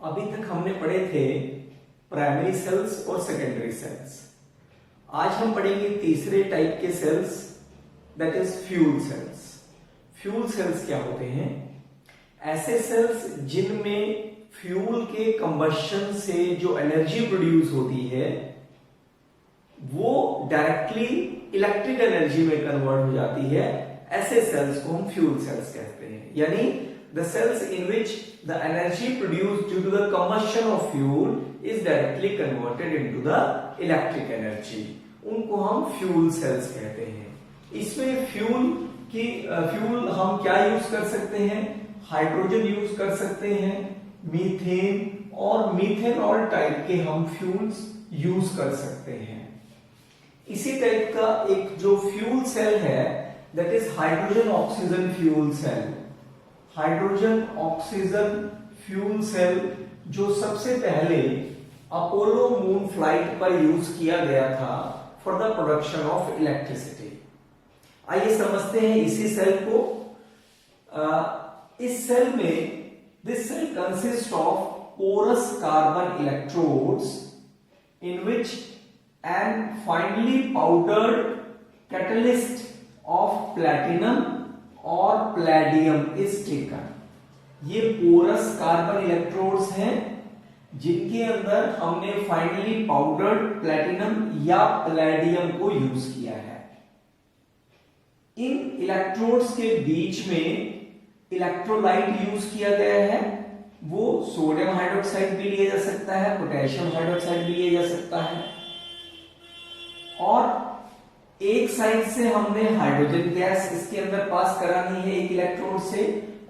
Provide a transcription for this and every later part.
अभी तक हमने पढ़े थे प्राइमरी सेल्स और सेकेंडरी सेल्स। आज हम पढ़ेंगे तीसरे टाइप के cells, that is fuel cells. Fuel cells क्या होते हैं? ऐसे सेल्स जिनमें फ्यूल के कंबशन से जो एनर्जी प्रोड्यूस होती है वो डायरेक्टली इलेक्ट्रिक एनर्जी में कन्वर्ट हो जाती है। ऐसे सेल्स को हम फ्यूल सेल्स कहते हैं, यानी the cells in which the energy produced due to the combustion of fuel is directly converted into the electric energy, उनको हम फ्यूल सेल्स कहते हैं। इसमें फ्यूल हम क्या यूज कर सकते हैं? हाइड्रोजन यूज कर सकते हैं, मीथेन और मीथेनॉल टाइप के हम फ्यूल्स यूज कर सकते हैं। इसी टाइप का एक जो फ्यूल सेल है that is hydrogen oxygen fuel cell. Hydrogen oxygen fuel cell जो सबसे पहले अपोलो मून फ्लाइट पर यूज किया गया था for the production of electricity. आइए समझते हैं इसी सेल को। इस सेल में this cell consist of porous carbon electrodes in which an finely powdered catalyst of platinum और प्लैडियम इज टेकन। ये पोरस कार्बन इलेक्ट्रोड्स हैं जिनके अंदर हमने फाइनली पाउडर्ड प्लैटिनम या प्लैडियम को यूज किया है। इन इलेक्ट्रोड्स के बीच में इलेक्ट्रोलाइट यूज किया गया है। वो सोडियम हाइड्रोक्साइड भी लिया जा सकता है, पोटेशियम हाइड्रोक्साइड भी लिया जा सकता है। और एक साइड से हमने हाइड्रोजन गैस इसके अंदर पास करानी है एक इलेक्ट्रोड से,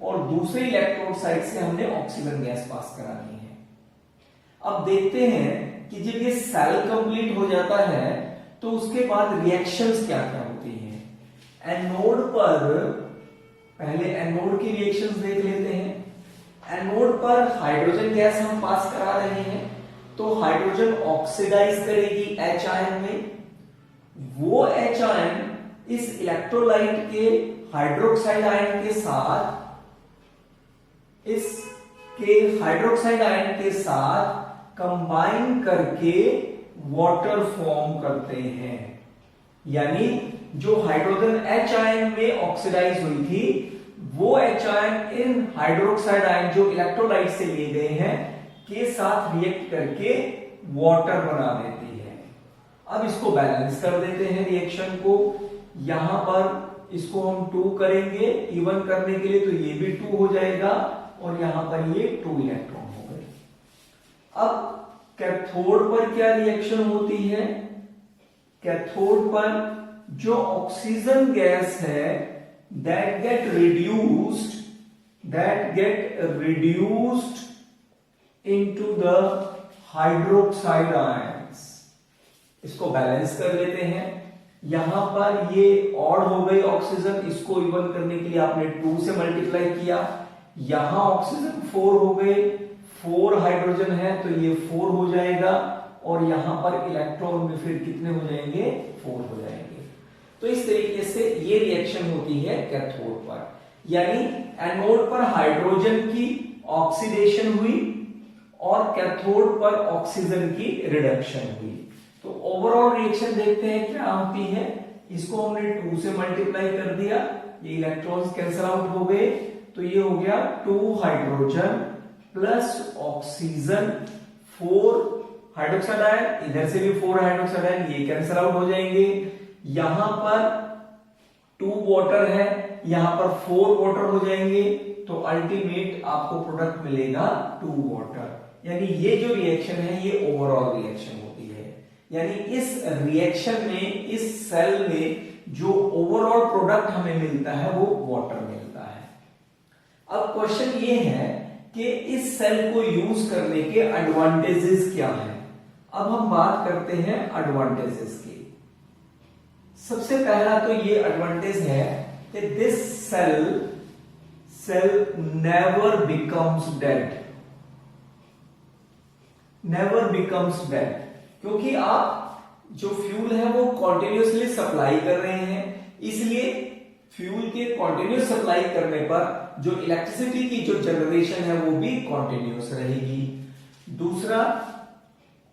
और दूसरे इलेक्ट्रोड साइड से हमने ऑक्सीजन गैस पास करानी है। अब देखते हैं कि जब ये सेल कंप्लीट हो जाता है तो उसके बाद रिएक्शंस क्या क्या होती हैं। एनोड पर पहले एनोड की रिएक्शंस देख लेते हैं। एनोड पर हाइड्रोजन गैस हम पास करा रहे हैं तो हाइड्रोजन ऑक्सीडाइज करेगी H आयन में। वो H आयन इस इलेक्ट्रोलाइट के हाइड्रोक्साइड आयन के साथ कंबाइन करके वाटर फॉर्म करते हैं। यानी जो हाइड्रोजन H आयन में ऑक्सीडाइज हुई थी वो H आयन इन हाइड्रोक्साइड आयन जो इलेक्ट्रोलाइट से लिए गए हैं के साथ रिएक्ट करके वाटर बना देती है। अब इसको बैलेंस कर देते हैं रिएक्शन को। यहां पर इसको हम 2 करेंगे इवन करने के लिए, तो ये भी 2 हो जाएगा और यहां पर ये 2 इलेक्ट्रॉन हो गए। अब कैथोड पर क्या रिएक्शन होती है? कैथोड पर जो ऑक्सीजन गैस है that get reduced into the hydroxide ions. इसको बैलेंस कर लेते हैं। यहां पर ये ऑड हो गई ऑक्सीजन, इसको इवन करने के लिए आपने 2 से मल्टीप्लाई किया। यहां ऑक्सीजन 4 हो गए, 4 हाइड्रोजन है तो ये 4 हो जाएगा, और यहां पर इलेक्ट्रॉन में फिर कितने हो जाएंगे? 4 हो जाएंगे। तो इस तरीके से ये रिएक्शन होती है कैथोड पर। यानी एनोड पर हाइड्रोजन की ऑक्सीडेशन हुई और कैथोड पर ऑक्सीजन की रिडक्शन हुई। तो ओवरऑल रिएक्शन देखते हैं क्या होती है। इसको हमने 2 से मल्टीप्लाई कर दिया, ये इलेक्ट्रॉन्स कैंसिल आउट हो गए, तो ये हो गया 2 hydrogen plus oxygen 4 hydroxide ion, इधर से भी 4 हाइड्रोक्साइड आयन, ये कैंसिल आउट हो जाएंगे। यहां पर 2 वाटर है, यहां पर 4 वाटर हो जाएंगे, तो अल्टीमेट आपको प्रोडक्ट मिलेगा 2 वाटर। यानी ये जो रिएक्शन है ये ओवरऑल रिएक्शन होती है। यानी इस रिएक्शन में, इस सेल में जो ओवरऑल प्रोडक्ट हमें मिलता है वो वाटर मिलता है। अब क्वेश्चन ये है कि इस सेल को यूज करने के एडवांटेजेस क्या हैं। अब हम बात करते हैं एडवांटेजेस की। सबसे पहला तो ये एडवांटेज है कि this cell never becomes dead. क्योंकि आप जो फ्यूल है वो कॉन्टिन्यूसली सप्लाई कर रहे हैं, इसलिए फ्यूल के कॉन्टिन्यूस सप्लाई करने पर जो इलेक्ट्रिसिटी की जो जनरेशन है वो भी कॉन्टिन्यूस रहेगी। दूसरा,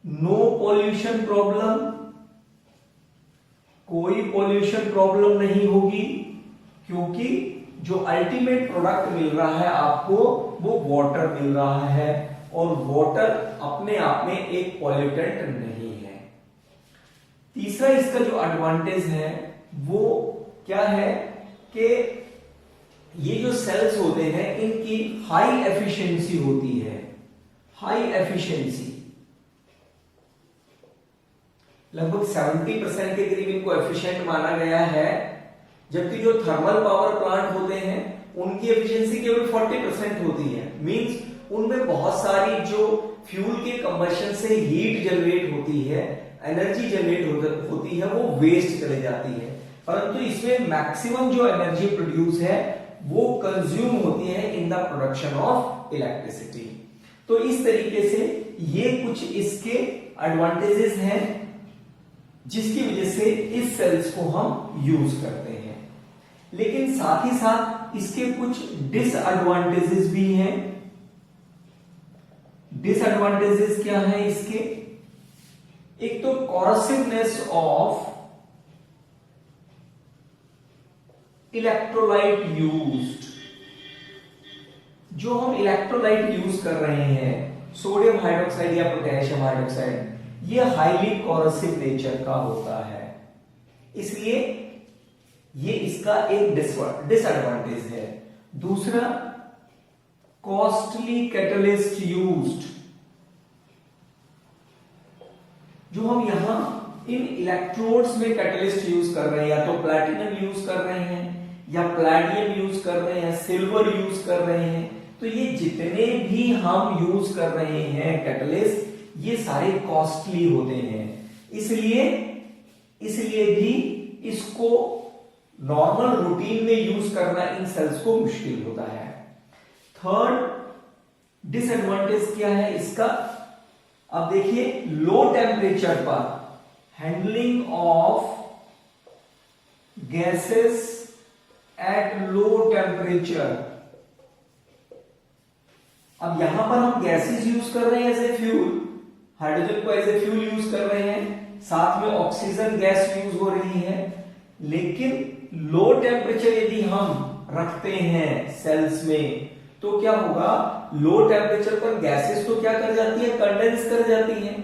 नो पॉल्यूशन प्रॉब्लम, कोई पॉल्यूशन प्रॉब्लम नहीं होगी, क्योंकि जो अल्टीमेट प्रोडक्ट मिल रहा है आपको वो वाटर मिल रहा है, और वाटर अपने आप में एक पॉल्यूटेंट नहीं है। तीसरा इसका जो एडवांटेज है वो क्या है कि ये जो सेल्स होते हैं इनकी हाई एफिशिएंसी होती है, हाई एफिशिएंसी, लगभग 70% के करीब इनको एफिशिएंट माना गया है, जबकि जो थर्मल पावर प्लांट होते हैं उनकी एफिशिएंसी केवल 40% होती है। मींस उनमें बहुत सारी जो फ्यूल के कंबशन से हीट जनरेट होती है, एनर्जी जनरेट होती है, वो वेस्ट चले जाती है, परंतु इसमें मैक्सिमम जो एनर्जी प्रोड्यूस है वो कंज्यूम होती है in the production of electricity. तो इस तरीके से ये कुछ इसके एडवांटेजेस हैं जिसकी वजह से इस सेल्स को हम यूज करते हैं। लेकिन साथ ही साथ इसके कुछ डिसएडवांटेजेस भी हैं। डिसएडवांटेजेस क्या है इसके? एक तो कॉरोसिवनेस ऑफ इलेक्ट्रोलाइट यूज्ड। जो हम इलेक्ट्रोलाइट यूज कर रहे हैं, सोडियम हाइड्रोक्साइड या पोटेशियम हाइड्रोक्साइड, ये हाईली कॉरोसिव नेचर का होता है, इसलिए ये इसका एक डिसएडवांटेज है। दूसरा, कॉस्टली कैटलिस्ट यूज्ड। जो हम यहां इन इलेक्ट्रोड्स में कैटलिस्ट यूज कर रहे हैं, या तो प्लैटिनम यूज कर रहे हैं, या पैलेडियम यूज कर रहे हैं, सिल्वर यूज कर रहे हैं, तो ये जितने भी हम यूज कर रहे हैं कैटलिस्ट, ये सारे कॉस्टली होते हैं, इसलिए भी इसको नॉर्मल रूटीन में यूज करना इन सेल्स को मुश्किल होता है। थर्ड डिसएडवांटेज क्या है इसका? अब देखिए, लो टेम्परेचर पर handling of gases at low temperature. अब यहां पर हम गैसेस यूज कर रहे हैं एज ए फ्यूल, हाइड्रोजन को एज ए फ्यूल यूज कर रहे हैं, साथ में ऑक्सीजन गैस यूज हो रही है, लेकिन लो टेम्परेचर यदि हम रखते हैं सेल्स में तो क्या होगा? लो टेम्परेचर पर गैसेस तो क्या कर जाती है? कंडेंस कर जाती है,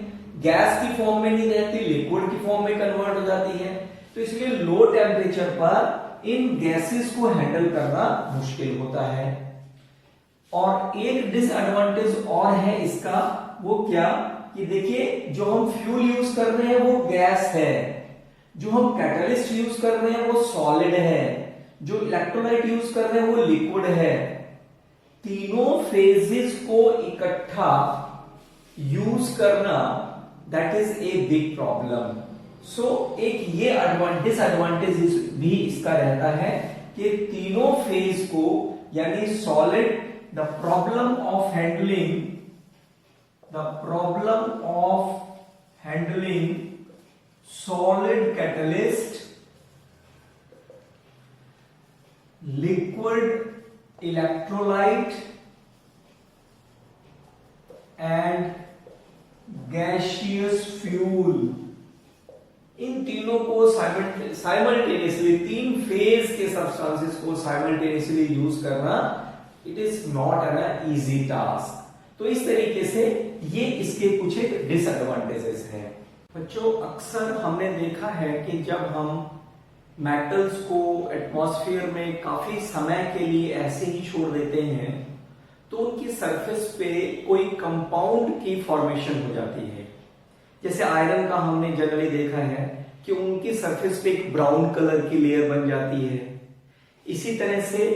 गैस की फॉर्म में नहीं रहती, लिक्विड की फॉर्म में कन्वर्ट हो जाती है। तो इसलिए लो टेम्परेचर पर इन गैसेस को हैंडल करना मुश्किल होता है। और एक डिसएडवांटेज और है इसका, वो क्या कि देखिए, जो हम फ्यूल यूज कर रहे हैं वो गैस है, जो हम कैटलिस्ट यूज कर रहे हैं वो सॉलिड है, जो इलेक्ट्रोलाइट यूज कर रहे हैं वो लिक्विड है। तीनों फेजेस को इकट्ठा यूज करना that is a big problem. So एक ये डिसएडवांटेज भी इसका रहता है कि तीनों फेज को, यानी solid, the problem of handling solid catalyst, liquid electrolyte and gaseous fuel, इन तीनों को साइमल्टेनियसली, तीन फेज के सब्सटेंसेस को साइमल्टेनियसली यूज करना it is not an easy task. तो इस तरीके से ये इसके कुछ एक डिसएडवांटेजेस हैं। बच्चों, अक्सर हमने देखा है कि जब हम मेटल्स को एटमॉस्फेयर में काफी समय के लिए ऐसे ही छोड़ देते हैं तो उनकी सरफेस पे कोई कंपाउंड की फॉर्मेशन हो जाती है। जैसे आयरन का हमने जनरली देखा है कि उनकी सरफेस पे एक ब्राउन कलर की लेयर बन जाती है। इसी तरह से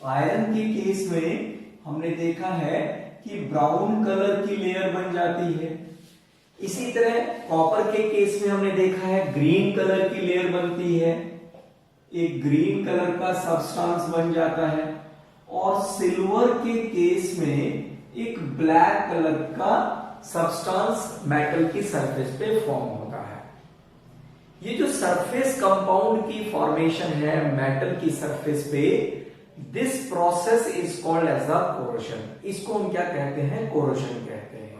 आयरन के केस में हमने देखा है कि ब्राउन कलर की लेयर बन जाती है। इसी तरह कॉपर के केस में हमने देखा है ग्रीन कलर की लेयर बनती है, एक ग्रीन कलर का सब्सटेंस बन जाता है, और सिल्वर के केस में एक ब्लैक कलर का सब्सटेंस मेटल की सरफेस पे फॉर्म होता है। ये जो सरफेस कंपाउंड की फॉर्मेशन है मेटल की सरफेस पे, this process is called as a corrosion. इसको हम क्या कहते हैं? कोरोशन कहते हैं।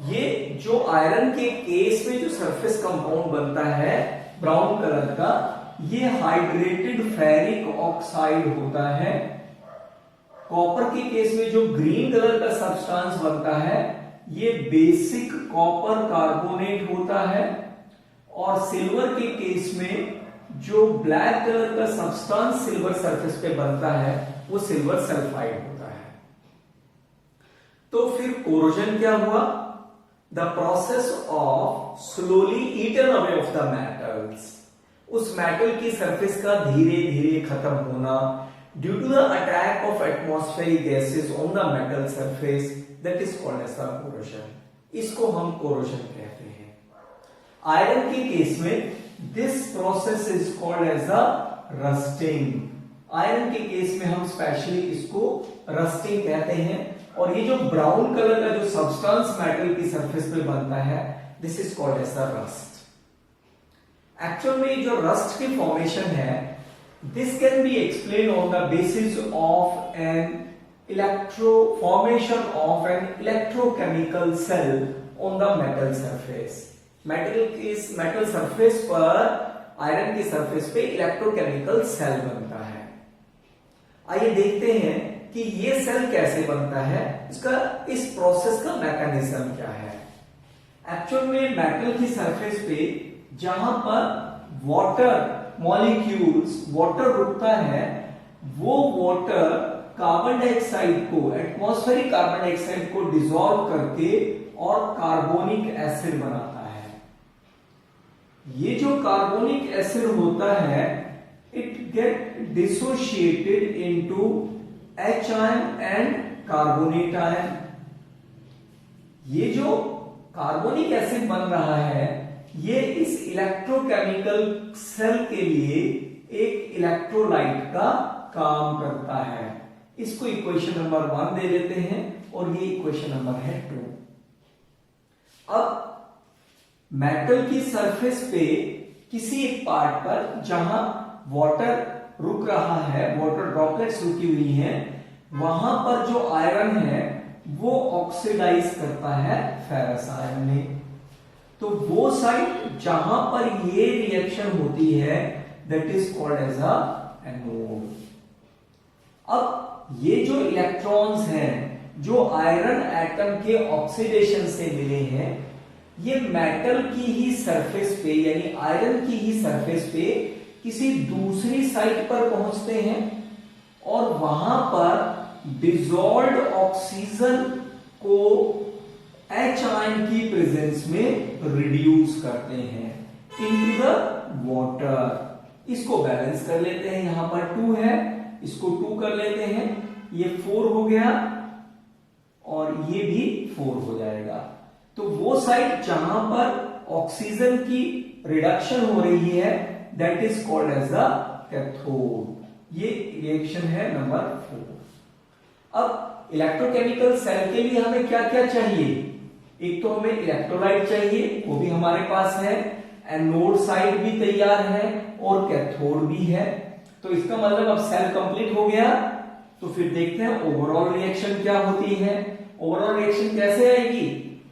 ये जो आयरन के केस में जो सरफेस कंपाउंड बनता है ब्राउन कलर का, ये हाइड्रेटेड फेरिक ऑक्साइड होता है। कॉपर के केस में जो ग्रीन कलर का सब्सटेंस बनता है ये बेसिक कॉपर कार्बोनेट होता है, और सिल्वर के केस में जो ब्लैक कलर का सब्सटेंस सिल्वर सरफेस पे बनता है वो सिल्वर सल्फाइड होता है। तो फिर कोरोजन क्या हुआ? The process of slowly eaten away of the metals, उस मेटल की सरफेस का धीरे धीरे खत्म होना due to the attack of atmospheric gases on the metal surface, that is called as the corrosion. इसको हम कोरोजन कहते हैं। आयरन के केस में this process is called as the rusting. Iron के केस में हम स्पेशली इसको रस्टिंग कहते हैं। और ये जो ब्राउन कलर का जो सब्सटेंस मेटल की सरफेस पे बनता है this is called as the rust. Actual में जो रस्ट की फॉर्मेशन है this can be explain on the basis of an formation of an electrochemical cell on the metal surface। Metal surface पर iron की surface पे electrochemical cell बनता है। आइए देखते हैं कि ये सेल कैसे बनता है, इसका इस प्रोसेस का मैकेनिज्म क्या है। एक्चुअल में मेटल की सरफेस पे जहां पर वाटर मॉलिक्यूल्स, वाटर रुकता है, वो वाटर कार्बन डाइऑक्साइड को, एटमॉस्फेरिक कार्बन डाइऑक्साइड को डिसॉल्व करके और कार्बोनिक एसिड बनाता है। ये जो कार्बोनिक एसिड होता है it get dissociated into H ion and carbonate ion. ये जो कार्बोनिक एसिड बन रहा है ये इस इलेक्ट्रोकेमिकल सेल के लिए एक इलेक्ट्रोलाइट का काम करता है। इसको इक्वेशन नंबर 1 दे देते हैं और ये इक्वेशन नंबर है 2। अब मेटल की सरफेस पे किसी एक पार्ट पर जहां वाटर रुक रहा है, वाटर ड्रॉपलेट्स रुकी हुई हैं, वहां पर जो आयरन है वो ऑक्सीडाइज करता है फेरस आयरन में। तो वो साइड जहां पर ये रिएक्शन होती है that is called as a anode. अब ये जो इलेक्ट्रॉन्स हैं जो आयरन एटम के ऑक्सीडेशन से मिले हैं ये मेटल की ही सरफेस पे यानी आयरन की ही सरफेस पे किसी दूसरी साइट पर पहुंचते हैं और वहां पर डिसॉल्व्ड ऑक्सीजन को H आयन की प्रेजेंस में रिड्यूस करते हैं इनटू द वाटर। इसको बैलेंस कर लेते हैं, यहां पर 2 है, इसको 2 कर लेते हैं, ये 4 हो गया और ये भी 4 हो जाएगा। तो वो साइड जहां पर ऑक्सीजन की रिडक्शन हो रही है that is called as the cathode. ये रिएक्शन है नंबर 4। अब इलेक्ट्रोकेमिकल सेल के लिए हमें क्या क्या चाहिए? एक तो हमें इलेक्ट्रोलाइट चाहिए, वो भी हमारे पास है, एनोड साइड भी तैयार है और कैथोड भी है। तो इसका मतलब अब सेल कंप्लीट हो गया। तो फिर देखते हैं ओवरऑल रिएक्शन क्या होती है। ओवरऑल रिएक्शन कैसे आएगी?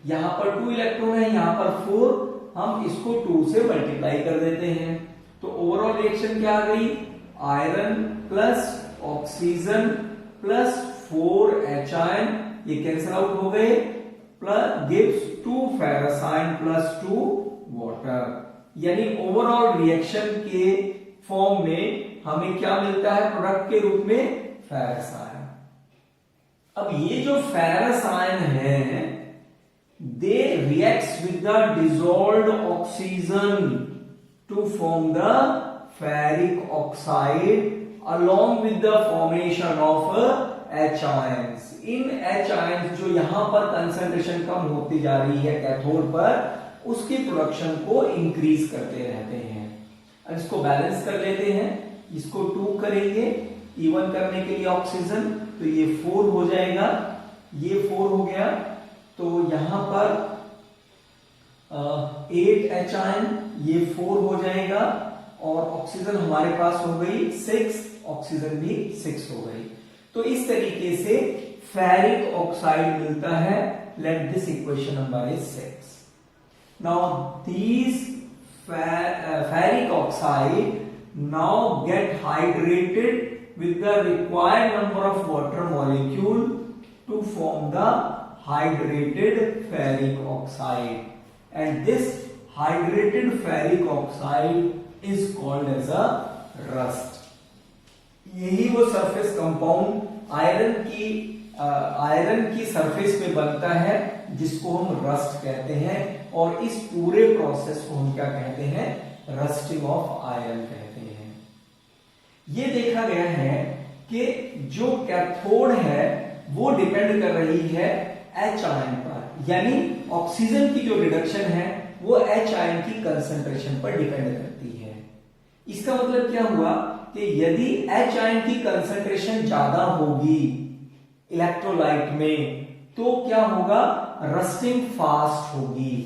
यहां पर 2 इलेक्ट्रॉन है, यहां पर 4, हम इसको 2 से मल्टीप्लाई कर देते हैं। तो ओवरऑल रिएक्शन क्या आ गई? Iron plus oxygen plus 4H ion, ये कैंसिल आउट हो गए, plus gives 2 ferrous ion plus 2 water. यानी ओवरऑल रिएक्शन के फॉर्म में हमें क्या मिलता है प्रोडक्ट के रूप में? Ferrous ion. अब ये जो फेरस आयन है they reacts with the dissolved oxygen to form the ferric oxide along with the formation of H ions। In H ions जो यहां पर कंसंट्रेशन कम होती जा रही है कैथोड पर, उसकी प्रोडक्शन को इंक्रीज करते रहते हैं। अब इसको बैलेंस कर लेते हैं, इसको 2 करेंगे इवन करने के लिए ऑक्सीजन, तो ये 4 हो जाएगा, ये 4 हो गया। तो यहां पर 8H आयन, ये 4 हो जाएगा और ऑक्सीजन हमारे पास हो गई 6, ऑक्सीजन भी 6 हो गई। तो इस तरीके से फेरिक ऑक्साइड मिलता है let this equation number is 6. Now these ferric oxide now get hydrated with the required number of water molecule to form the hydrated ferric oxide, and this hydrated ferric oxide is called as a rust. यही वो surface compound iron की surface में बनता है जिसको हम rust कहते हैं, और इस पूरे प्रोसेस को हम क्या कहते हैं, रस्टिंग ऑफ आयरन कहते हैं। ये देखा गया है कि जो कैथोड है वो डिपेंड कर रही है H आयन पर, यानी ऑक्सीजन की जो रिडक्शन है वो H आयन की कंसंट्रेशन पर डिपेंड करती है। इसका मतलब क्या हुआ कि यदि H आयन की कंसंट्रेशन ज्यादा होगी इलेक्ट्रोलाइट में तो क्या होगा, रस्टिंग फास्ट होगी।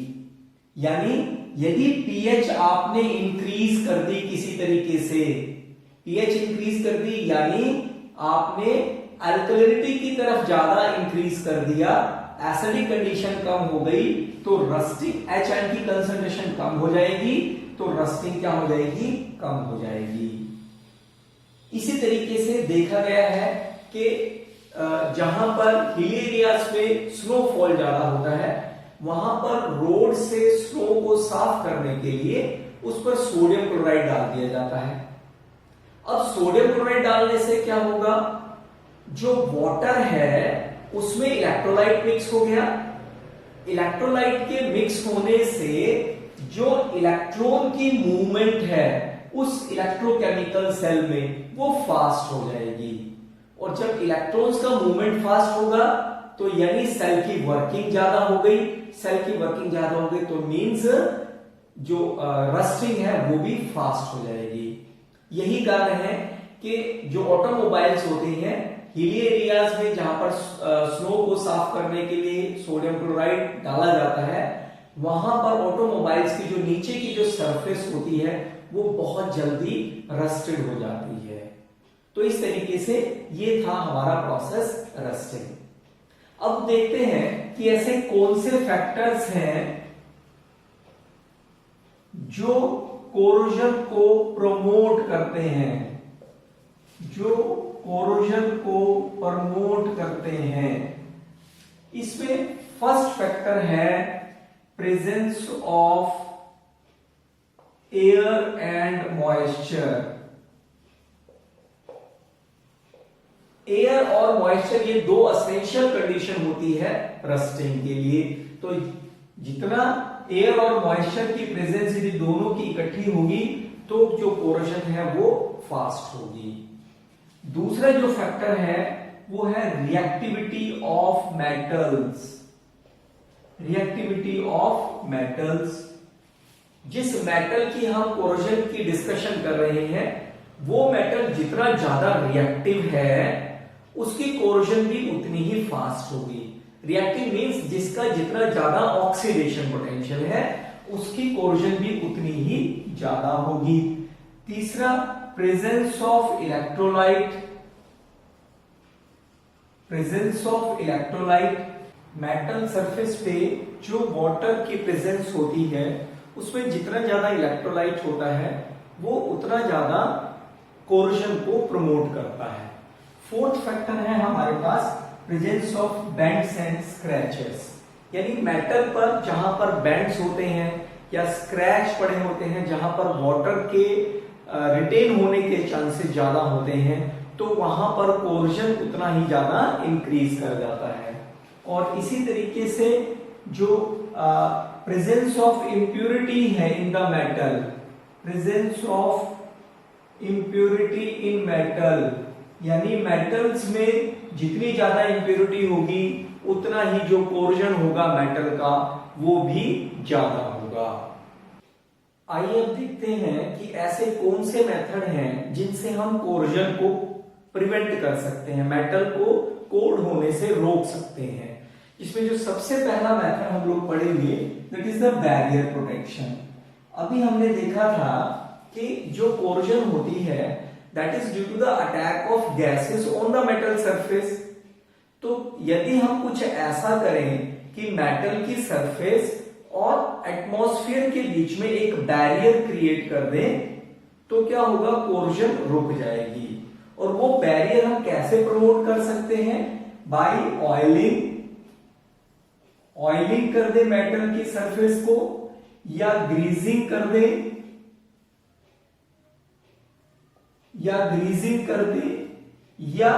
यानी यदि pH आपने इंक्रीज कर दी किसी तरीके से, pH इंक्रीज कर दी यानी आपने अल्कलिनिटी की तरफ ज्यादा इंक्रीज कर दिया, एसिडिक कंडीशन कम हो गई तो रस्टिंग H आयन की कंसंट्रेशन कम हो जाएगी, तो रस्टिंग क्या हो जाएगी, कम हो जाएगी। इसी तरीके से देखा गया है कि जहां पर हिली एरियाज पे स्नोफॉल ज्यादा होता है वहां पर रोड से स्नो को साफ करने के लिए उस पर सोडियम क्लोराइड डाल दिया जाता है। अब सोडियम क्लोराइड डालने से क्या होगा, जो वाटर है उसमें इलेक्ट्रोलाइट मिक्स हो गया, इलेक्ट्रोलाइट के मिक्स होने से जो इलेक्ट्रॉन की मूवमेंट है उस इलेक्ट्रोकेमिकल सेल में वो फास्ट हो जाएगी, और जब इलेक्ट्रॉन्स का मूवमेंट फास्ट होगा तो यानी सेल की वर्किंग ज्यादा हो गई, सेल की वर्किंग ज्यादा हो गई तो मींस जो रस्टिंग है वो भी फास्ट हो जाएगी। यही कारण है कि जो ऑटोमोबाइल्स होते हैं हिली एरियाज में जहां पर स्नो को साफ करने के लिए सोडियम क्लोराइड डाला जाता है, वहां पर ऑटोमोबाइल्स की जो नीचे की जो सरफेस होती है वो बहुत जल्दी रस्टेड हो जाती है। तो इस तरीके से ये था हमारा प्रोसेस रस्टिंग। अब देखते हैं कि ऐसे कौन से फैक्टर्स हैं जो कोरोजन को प्रमोट करते हैं, जो कोरोजन को प्रमोट करते हैं। इसमें फर्स्ट फैक्टर है presence of air and moisture. Air और मॉइस्चर ये दो एसेंशियल कंडीशन होती है रस्टिंग के लिए। तो जितना एयर और मॉइस्चर की प्रेजेंस यदि दोनों की इकट्ठी होगी तो जो कोरोजन है वो फास्ट होगी। दूसरा जो फैक्टर है वो है reactivity of metals. Reactivity of metals, जिस मेटल की हम कोरोजन की डिस्कशन कर रहे हैं वो मेटल जितना ज्यादा रिएक्टिव है उसकी कोरोजन भी उतनी ही फास्ट होगी। रिएक्टिव मींस जिसका जितना ज्यादा ऑक्सीडेशन पोटेंशियल है उसकी कोरोजन भी उतनी ही ज्यादा होगी। तीसरा presence of electrolyte. Presence of electrolyte, metal surface पे जो वाटर की प्रेजेंस होती है उसमें जितना ज्यादा इलेक्ट्रोलाइट होता है वो उतना ज्यादा कोरोजन को प्रमोट करता है। फोर्थ फैक्टर है हमारे पास presence of bends and scratches, यानी मेटल पर जहां पर बेंड्स होते हैं या स्क्रैच पड़े होते हैं जहां पर वाटर के रिटेन होने के चांसेस ज्यादा होते हैं तो वहां पर कोरोजन उतना ही ज्यादा इंक्रीज कर जाता है। और इसी तरीके से जो प्रेजेंस ऑफ इंप्योरिटी है in the metal, presence of impurity in metal, यानी मेटल्स में जितनी ज्यादा इंप्योरिटी होगी उतना ही जो कोरोजन होगा मेटल का वो भी ज्यादा होगा। आइए अब देखते हैं कि ऐसे कौन से मेथड हैं जिनसे हम कोरोजन को प्रिवेंट कर सकते हैं, मेटल को कोड होने से रोक सकते हैं। इसमें जो सबसे पहला मेथड हम लोग पढ़ेंगे that is the barrier protection. अभी हमने देखा था कि जो कोरोजन होती है that is due to the attack of gases on the metal surface. तो यदि हम कुछ ऐसा करें कि मेटल की सरफेस और एटमॉस्फेयर के बीच में एक बैरियर क्रिएट कर दें, तो क्या होगा, कोर्जन रुक जाएगी। और वो बैरियर हम कैसे प्रमोट कर सकते हैं, बाय ऑयलिंग कर दे मेटल की सरफेस को, या ग्रीजिंग कर दे, या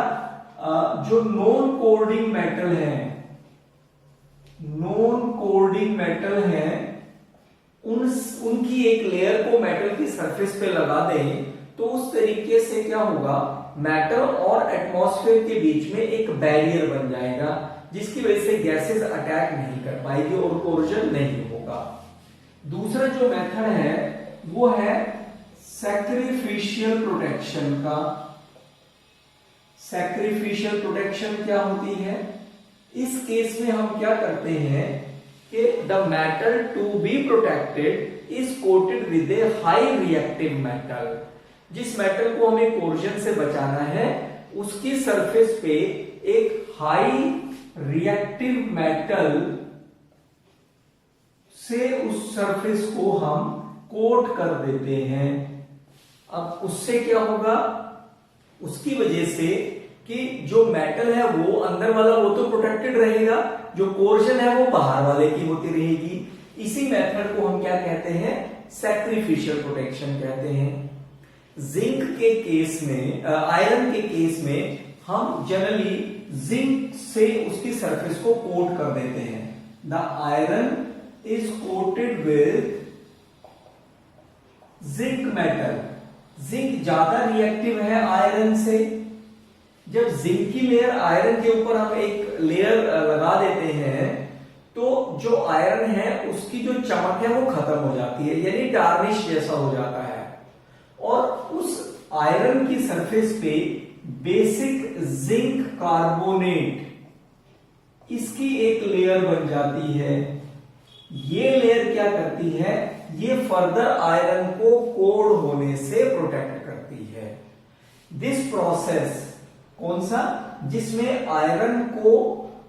जो नॉन कोर्डिंग मेटल है उनकी एक लेयर को मेटल की सरफेस पे लगा दें, तो उस तरीके से क्या होगा, मेटल और एटमॉस्फेयर के बीच में एक बैरियर बन जाएगा, जिसकी वजह से गैसेस अटैक नहीं कर पाएगी और कोर्जन नहीं होगा। दूसरा जो मेथड है वो है सैक्रिफिशियल प्रोटेक्शन का। सैक्रिफिशियल प्रोटेक्शन क्या होती है, इस केस में हम क्या करते हैं कि the metal to be protected is coated with a high reactive metal. जिस मेटल को हमें कोर्जन से बचाना है उसकी सरफेस पे एक हाई रिएक्टिव मेटल से उस सरफेस को हम कोट कर देते हैं। अब उससे क्या होगा, उसकी वजह से कि जो मेटल है वो अंदर वाला वो तो प्रोटेक्टेड रहेगा, जो कोर्जन है वो बाहर वाले की होती रहेगी। इसी मेथड को हम क्या कहते हैं, सैक्रिफिशियल प्रोटेक्शन कहते हैं। जिंक के केस में, आयरन के केस में हम जनरली जिंक से उसकी सरफेस को कोट कर देते हैं। The iron is coated with zinc metal. Zinc ज्यादा रिएक्टिव है आयरन से। जब जिंक की लेयर आयरन के ऊपर हम एक लेयर लगा देते हैं तो जो आयरन है उसकी जो चमक है वो खत्म हो जाती है, यानी टार्निश जैसा हो जाता है। और उस आयरन की सरफेस पे बेसिक जिंक कार्बोनेट इसकी एक लेयर बन जाती है। ये लेयर क्या करती है, ये फर्दर आयरन को कोड होने से प्रोटेक्ट करती है। दिस प्रोसेस कौन सा, जिसमें आयरन को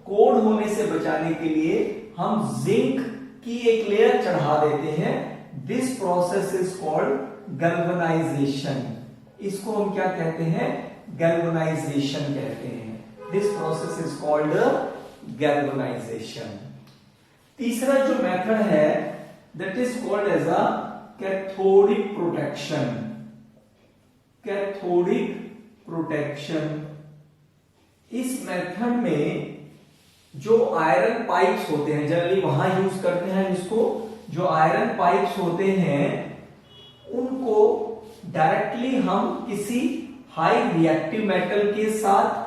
कोड होने से बचाने के लिए हम जिंक की एक लेयर चढ़ा देते हैं। This process is called galvanization. इसको हम क्या कहते हैं, गैल्वेनाइजेशन कहते हैं। This process is called galvanization. तीसरा जो मेथड है that is called as a cathodic protection. Cathodic protection, इस मेथड में जो आयरन पाइप्स होते हैं, जनरली वहां यूज करते हैं इसको, जो आयरन पाइप्स होते हैं उनको डायरेक्टली हम किसी हाई रिएक्टिव मेटल के साथ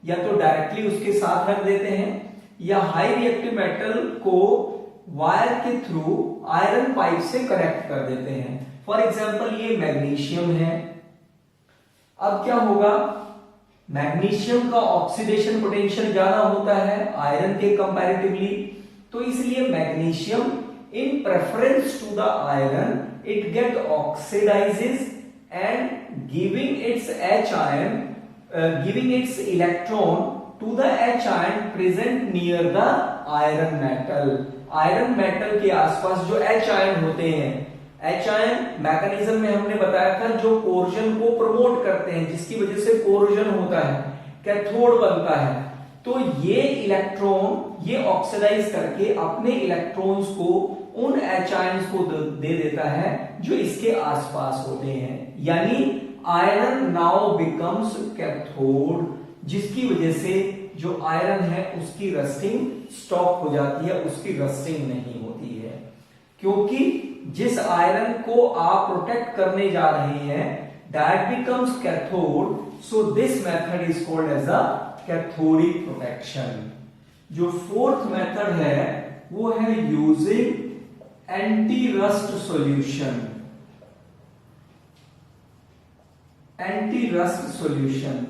या तो डायरेक्टली उसके साथ रख देते हैं, या हाई रिएक्टिव मेटल को वायर के थ्रू आयरन पाइप से कनेक्ट कर देते हैं। फॉर एग्जांपल ये मैग्नीशियम है। अब क्या होगा, मैग्नीशियम का ऑक्सीडेशन पोटेंशियल ज्यादा होता है आयरन के कंपैरेटिवली, तो इसलिए magnesium in preference to the iron it get oxidises and giving its electron to the H ion present near the iron metal। Iron metal के आसपास जो H आयन होते हैं, H आयन मैकेनिज्म में हमने बताया था जो कोर्जन को प्रमोट करते हैं, जिसकी वजह से कोर्जन होता है, कैथोड बनता है। तो ये इलेक्ट्रॉन ये ऑक्सीडाइज करके अपने इलेक्ट्रॉन्स को उन H आयन्स को दे देता है जो इसके आसपास होते हैं, यानी आयरन नाउ बिकम्स कैथोड, जिसकी वजह से जो आयरन है उसकी रस्टिंग स्टॉप हो जाती है, उसकी रस्टिंग नहीं होती है। क्योंकि जिस आयरन को आप प्रोटेक्ट करने जा रहे हैं that becomes cathode, so this method is called as a cathodic protection. जो फोर्थ मेथड है वो है using anti rust solution. Anti rust solution,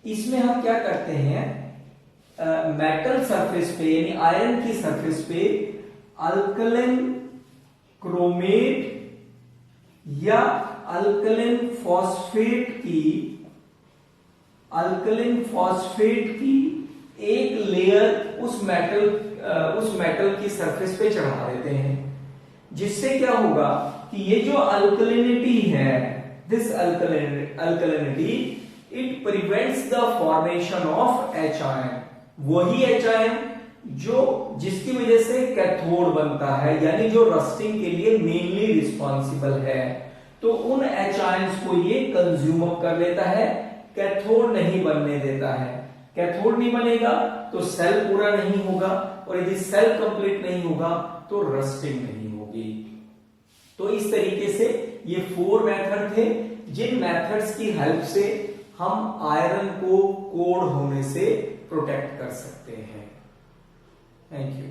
इसमें हम क्या करते हैं, मेटल सरफेस पे यानी आयरन की सरफेस पे अल्कलिन क्रोमेट या अल्कलिन फॉस्फेट की एक लेयर उस मेटल उस मेटल की सरफेस पे चढ़ा देते हैं, जिससे क्या होगा कि ये जो अल्कलिनिटी है, this alkalinity it prevents the formation of H ion, वही एच आयन जो जिसकी वजह से कैथोड बनता है, यानी जो रस्टिंग के लिए मेनली रिस्पॉन्सिबल है। तो उन एच आयंस को ये कंज्यूम कर लेता है, कैथोड नहीं बनने देता है। कैथोड नहीं बनेगा तो सेल पूरा नहीं होगा, और यदि सेल कंप्लीट नहीं होगा तो रस्टिंग नहीं होगी। तो इस तरीके से ये 4 मेथड थे, जिन मेथड्स की हेल्प से हम आयरन को कोड होने से प्रोटेक्ट कर सकते हैं। Thank you.